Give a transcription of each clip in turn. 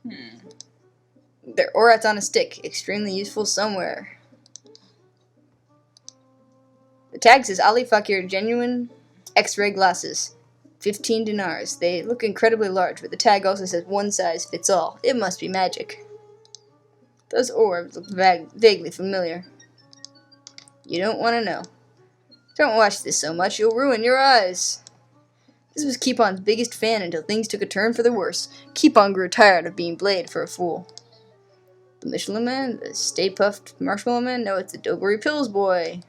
They're orats on a stick, extremely useful somewhere. The tag says Alichica genuine X-ray glasses. 15 dinars. They look incredibly large, but the tag also says one size fits all. It must be magic. Those orbs look vaguely familiar. You don't want to know. Don't watch this so much, you'll ruin your eyes. This was Keepon's biggest fan until things took a turn for the worse. Keepon grew tired of being played for a fool. The Michelin Man, the Stay Puffed Marshmallow Man, no, it's the Doberry Pills Boy.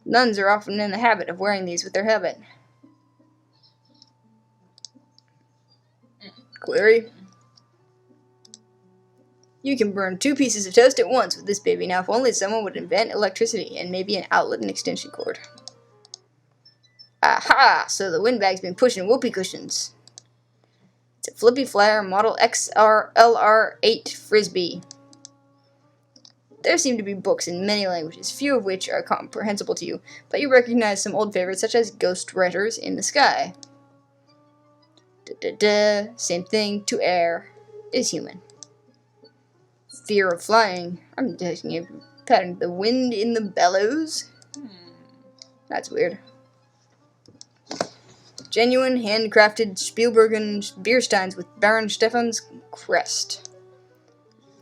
Nuns are often in the habit of wearing these with their habit. Query? You can burn 2 pieces of toast at once with this baby. Now, if only someone would invent electricity and maybe an outlet and extension cord. Aha! So the windbag's been pushing whoopee cushions. It's a Flippy Flyer Model XRLR8 Frisbee. There seem to be books in many languages, few of which are comprehensible to you, but you recognize some old favorites such as Ghost Writers in the Sky. Same thing, to err is human. Fear of flying. I'm detecting a pattern. The wind in the bellows? That's weird. Genuine, handcrafted Spielbergen beer steins with Baron Stefan's crest.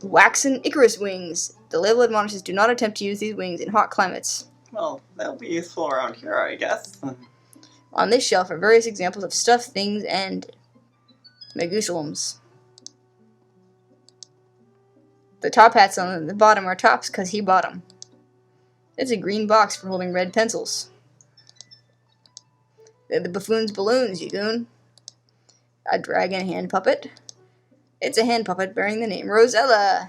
Waxen Icarus wings. The label admonishes do not attempt to use these wings in hot climates. Well, they'll be useful around here, I guess. On this shelf are various examples of stuffed things and Megusalums. The top hats on the bottom are tops because he bought them. It's a green box for holding red pencils. They're the buffoon's balloons, you goon. A dragon hand puppet. It's a hand puppet bearing the name Rosella.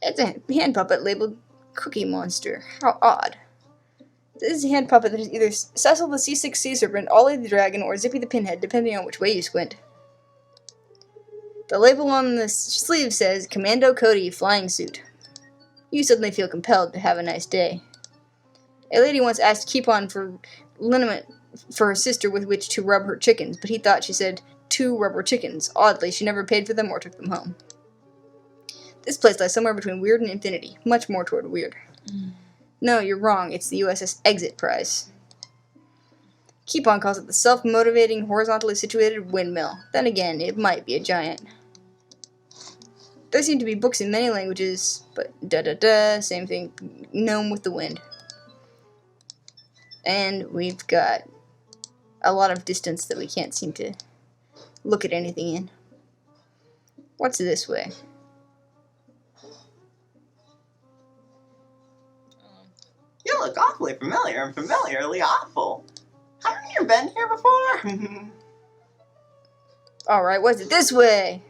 It's a hand puppet labeled Cookie Monster. How odd. This is a hand puppet that is either Cecil the C6 Sea Serpent, Ollie the Dragon, or Zippy the Pinhead, depending on which way you squint. The label on the sleeve says Commando Cody Flying Suit. You suddenly feel compelled to have a nice day. A lady once asked Keepon for liniment for her sister with which to rub her chickens, but he thought she said 2 rubber chickens. Oddly, she never paid for them or took them home. This place lies somewhere between weird and infinity, much more toward weird. No, you're wrong, it's the USS Exit Prize. Keepon calls it the self-motivating, horizontally situated windmill. Then again, it might be a giant. There seem to be books in many languages, but same thing, gnome with the wind. And we've got a lot of distance that we can't seem to look at anything in. What's this way? You look awfully familiar and familiarly awful. Haven't you been here before? Alright, what's it this way?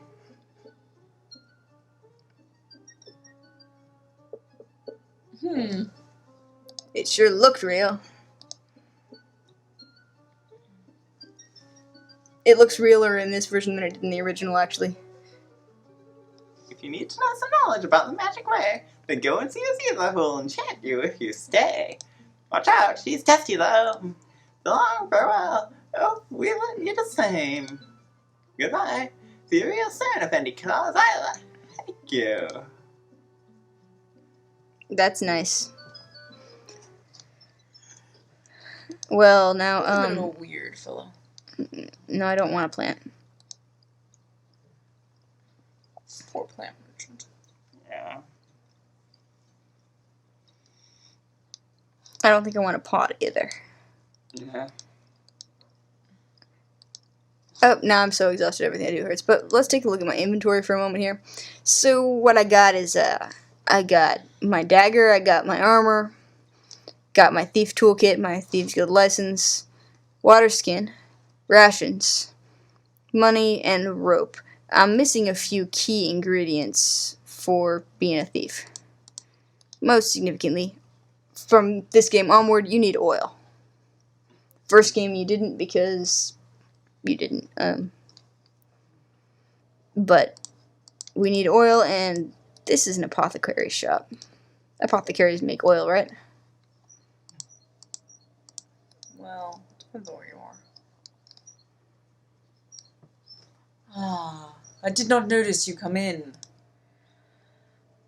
It sure looked real. It looks realer in this version than it did in the original, actually. If you need to know some knowledge about the magic way, then go and see Aziza, who will enchant you if you stay. Watch out, she's testy though. So long, farewell. Oh, we let you the same. Goodbye. See you real soon, Effendi Kalazaila. Thank you. That's nice. Well, now, A little weird fellow. no, I don't want a plant. Poor plant merchant. Yeah. I don't think I want a pot either. Yeah. Oh, now I'm so exhausted, everything I do hurts. But let's take a look at my inventory for a moment here. So what I got is, I got my dagger, I got my armor, got my thief toolkit, my thieves guild license, water skin, rations, money, and rope. I'm missing a few key ingredients for being a thief. Most significantly, from this game onward, you need oil. First game you didn't because you didn't. But we need oil, and this is an apothecary shop. Apothecaries make oil, right? Well, depends on where you are. Ah. I did not notice you come in.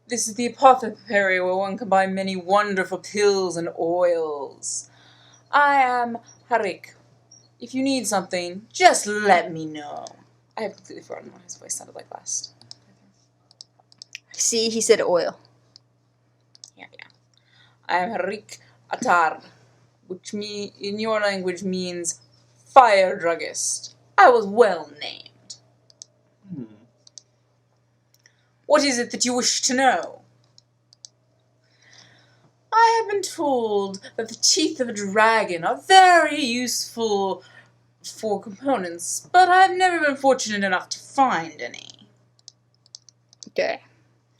This is the Apothecary, where one can buy many wonderful pills and oils. I am Harik. If you need something, just let me know. I have completely forgotten what his voice sounded like last. See, he said oil. Yeah. I am Harik Atar, which in your language means fire druggist. I was well named. What is it that you wish to know? I have been told that the teeth of a dragon are very useful for components, but I've never been fortunate enough to find any. Okay.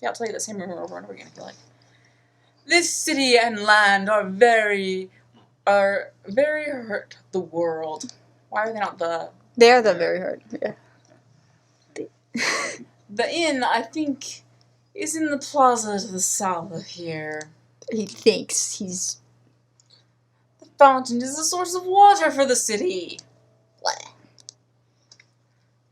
Yeah, I'll tell you the same rumor over and over again if you like. This city and land are very hurt the world. Why are they not the... They are the very hard. Yeah. The inn, I think, is in the plaza to the south of here. He thinks he's... The fountain is a source of water for the city. What?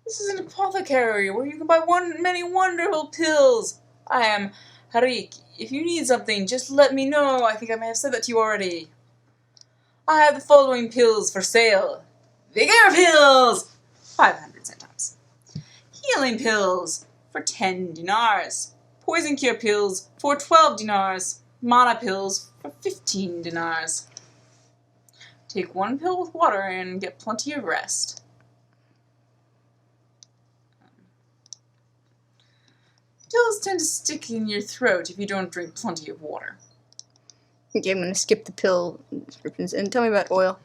This is an apothecary where you can buy many wonderful pills. I am Harik. If you need something, just let me know. I think I may have said that to you already. I have the following pills for sale. Vigor pills! 500 centimes. Healing pills for 10 dinars. Poison cure pills for 12 dinars. Mana pills for 15 dinars. Take one pill with water and get plenty of rest. Pills tend to stick in your throat if you don't drink plenty of water. Okay, I'm going to skip the pill descriptions and tell me about oil.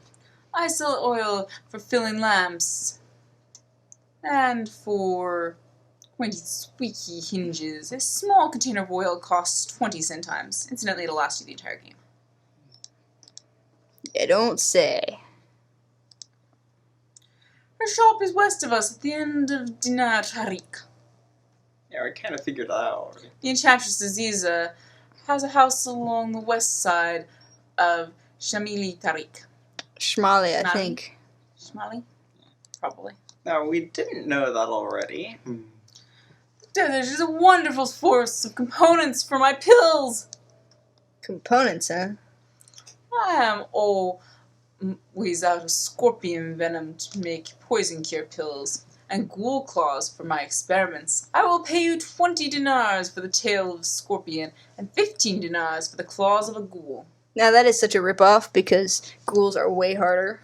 I sell oil for filling lamps and for pointy squeaky hinges. A small container of oil costs 20 centimes. Incidentally, it'll last you the entire game. You don't say. Her shop is west of us at the end of Dinar Tariq. Yeah, I kind of figured that out. The Enchantress Aziza has a house along the west side of Shamili Tariq. Shmali, I think. Shmali? Probably. No, we didn't know that already. There's a wonderful source of components for my pills. Components, huh? I am always out of scorpion venom to make poison cure pills and ghoul claws for my experiments. I will pay you 20 dinars for the tail of a scorpion and 15 dinars for the claws of a ghoul. Now that is such a ripoff because ghouls are way harder.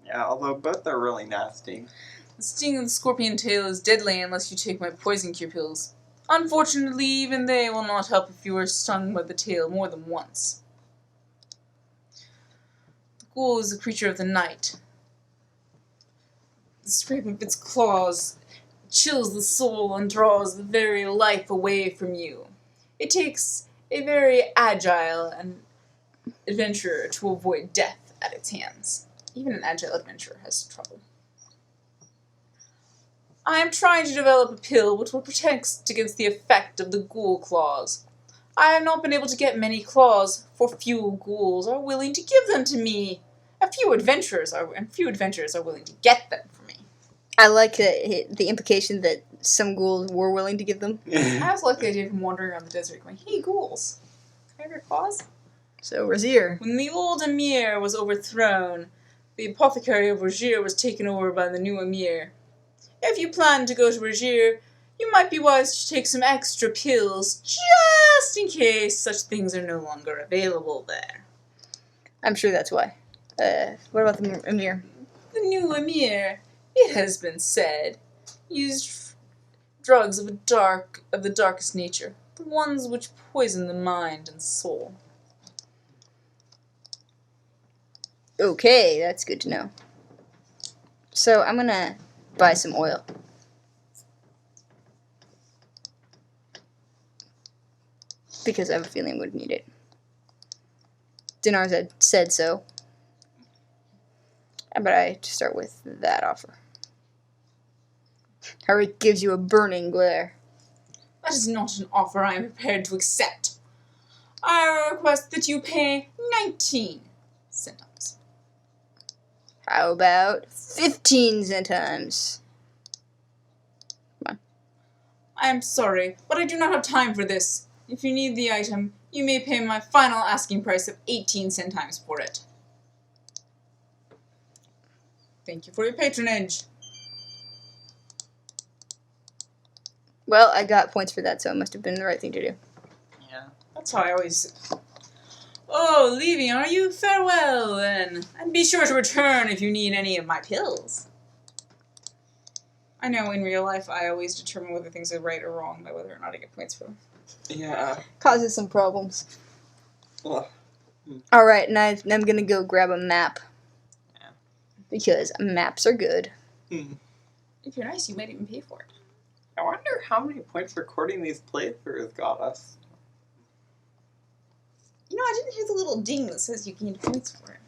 Yeah, although both are really nasty. The sting of the scorpion tail is deadly unless you take my poison cure pills. Unfortunately, even they will not help if you are stung by the tail more than once. The ghoul is a creature of the night. The scrape of its claws chills the soul and draws the very life away from you. It takes a very agile and adventurer to avoid death at its hands. Even an agile adventurer has trouble. I am trying to develop a pill which will protect against the effect of the ghoul claws. I have not been able to get many claws, for few ghouls are willing to give them to me. Few adventurers are willing to get them for me. I like the implication that some ghouls were willing to give them. I also like the idea of him wandering around the desert going, "Hey, ghouls, can I have your claws?" So, Razir. When the old emir was overthrown, the apothecary of Rajir was taken over by the new emir. If you plan to go to Rajir, you might be wise to take some extra pills, just in case such things are no longer available there. I'm sure that's why. What about the emir? The new emir, it has been said, used drugs of the darkest nature, the ones which poison the mind and soul. Okay, that's good to know. So, I'm gonna buy some oil. Because I have a feeling I would need it. Dinars had said so. But I start with that offer. Harry gives you a burning glare. That is not an offer I am prepared to accept. I request that you pay 19 centimes. How about 15 centimes? Come on. I am sorry, but I do not have time for this. If you need the item, you may pay my final asking price of 18 centimes for it. Thank you for your patronage. Well, I got points for that, so it must have been the right thing to do. Yeah. That's how I always... Oh, leaving, are you? Farewell, then. And be sure to return if you need any of my pills. I know in real life I always determine whether things are right or wrong by whether or not I get points for them. Yeah. Causes some problems. Ugh. Alright, and I'm gonna go grab a map. Yeah. Because maps are good. If you're nice, you might even pay for it. I wonder how many points recording these playthroughs got us. You know, I didn't hear the little ding that says you gained points for it.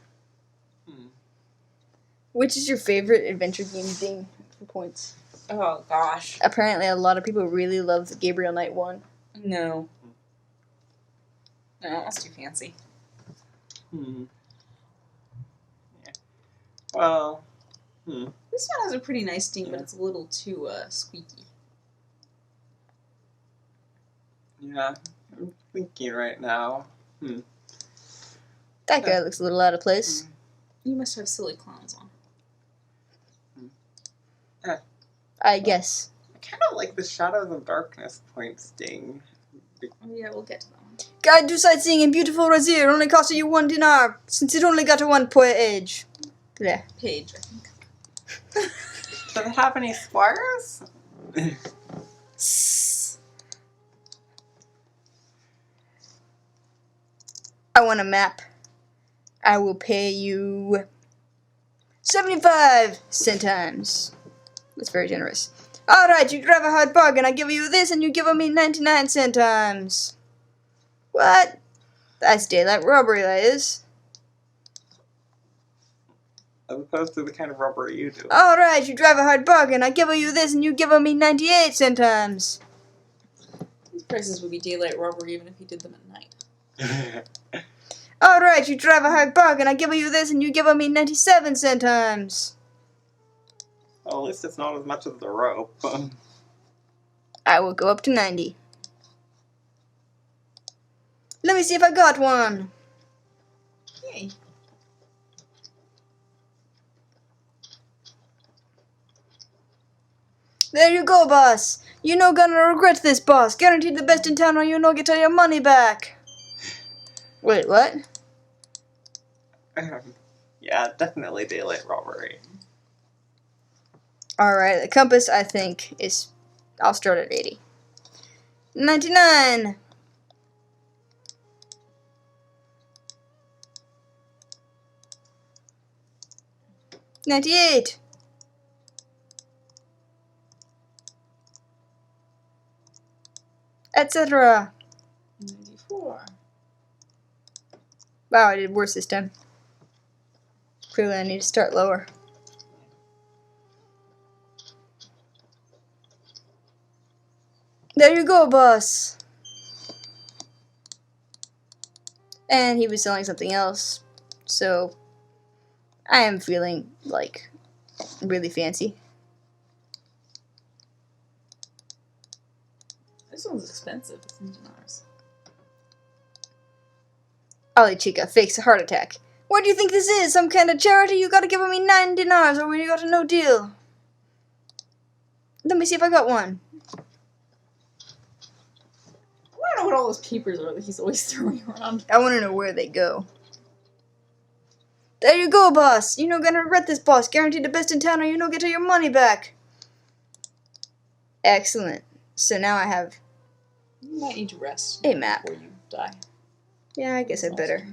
Which is your favorite adventure game ding for points? Oh, gosh. Apparently a lot of people really love the Gabriel Knight one. No. No, that's too fancy. Yeah. Well. This one has a pretty nice ding, but it's a little too squeaky. Yeah. I'm thinking right now. That guy looks a little out of place. You must have silly clowns on. I guess. I kind of like the Shadows of Darkness points ding. Oh, yeah, we'll get to that one. Guide to sightseeing in beautiful Razir only costed you 1 dinar, since it only got a 1 page. Bleh. Page, I think. Does it have any squires? I want a map. I will pay you 75 centimes. That's very generous. Alright, you drive a hard bargain. I give you this and you give me 99 centimes. What? That's daylight robbery, that is. As opposed to the kind of robbery you do. Alright, you drive a hard bargain. I give you this and you give me 98 centimes. These prices would be daylight robbery even if you did them at night. Alright, you drive a hard bargain. I give you this and you give me 97 centimes. Well, at least it's not as much as the rope. I will go up to 90. Let me see if I got one. Yay. There you go, boss. You no gonna regret this, boss. Guaranteed the best in town or you no get all your money back. Wait, what? Yeah, definitely daylight robbery. Alright, the compass, I think, is... I'll start at 80. 99! 98! Etc. 94. Wow, I did worse this time. Clearly I need to start lower. There you go, boss! And he was selling something else, so I am feeling, like, really fancy. This one's expensive. It's in dinars. Alichica fakes a heart attack. What do you think this is? Some kind of charity? You gotta give me 9 dinars or we got a no deal. Let me see if I got one. I don't know what all those papers are that he's always throwing around. I want to know where they go. There you go, boss. You no gonna regret this, boss. Guaranteed the best in town or you no get all your money back. Excellent. So now I have You might need to rest a map. before you die. Yeah, I guess I better.